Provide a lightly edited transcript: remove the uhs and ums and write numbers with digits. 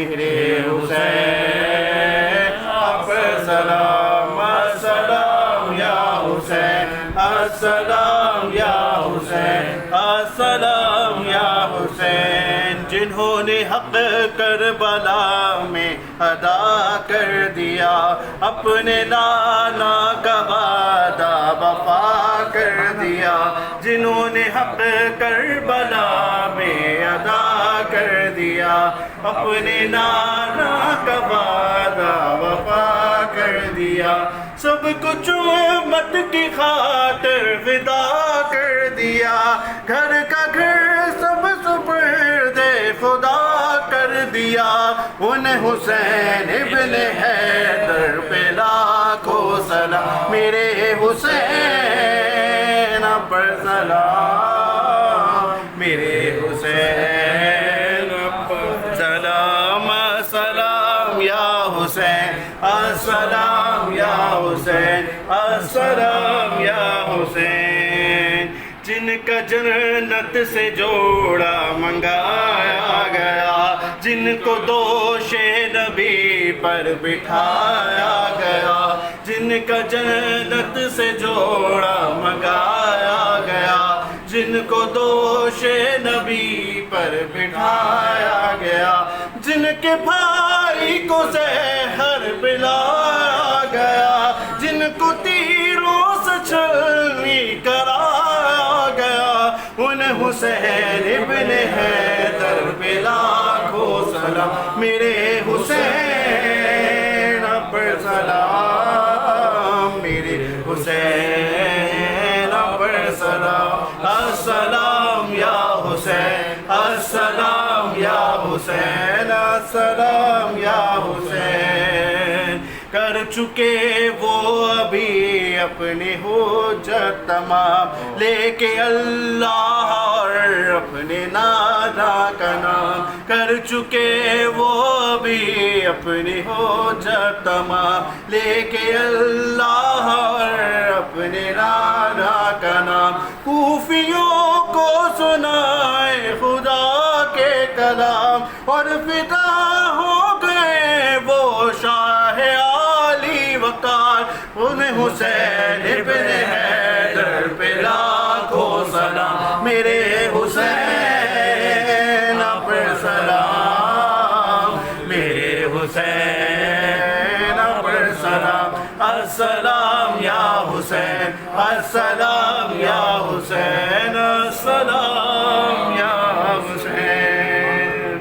میرے حسین آپ سلام السلام یا حسین السلام یا حسین السلام یا حسین جنہوں نے حق کربلا میں ادا کر دیا اپنے نانا کا وعدہ وفا کر دیا جنہوں نے حق کربلا میں ادا کر دیا اپنے نانا کا وعدہ وفا کر دیا سب کچھ امت کی خاطر فدا کر دیا گھر کا گھر سب سپرد خدا کر دیا ان حسین ابن حیدر پہ لاکھوں سلام میرے حسین پر سلام میرے حسین پر سلام السلام یا حسین السلام یا حسین السلام یا حسین جن کا جنت سے جوڑا منگایا گیا جن کو دوش نبی پر بٹھایا گیا جن کا جنت سے جوڑا منگایا گیا جن کو دوش نبی پر بٹھایا گیا جن کے بھائی کو زہر پلایا گیا جن کو تیروں سے چھلنی کرایا گیا ان حسین ابن حیدر پہ لاکھوں سلام میرے حسین پر سلام میرے حسین پر سلام السلام یا حسین السلام یا حسین السلام یا حسین کر چکے وہ ابھی اپنے حجت تمام لے کے اللہ اور اپنے نانا کا نام کر چکے وہ ابھی اپنی حجت تمام لے کے اللہ اور اپنے نانا کا نام کوفیوں کو سنائے خدا کے کلام اور فدا ہو گئے وہ شاہ عالی وقار ان حسین ابن حیدر پہ لاکھوں سلام میرے حسین پر سلام میرے حسین پر سلام السلام یا حسین السلام یا حسین السلام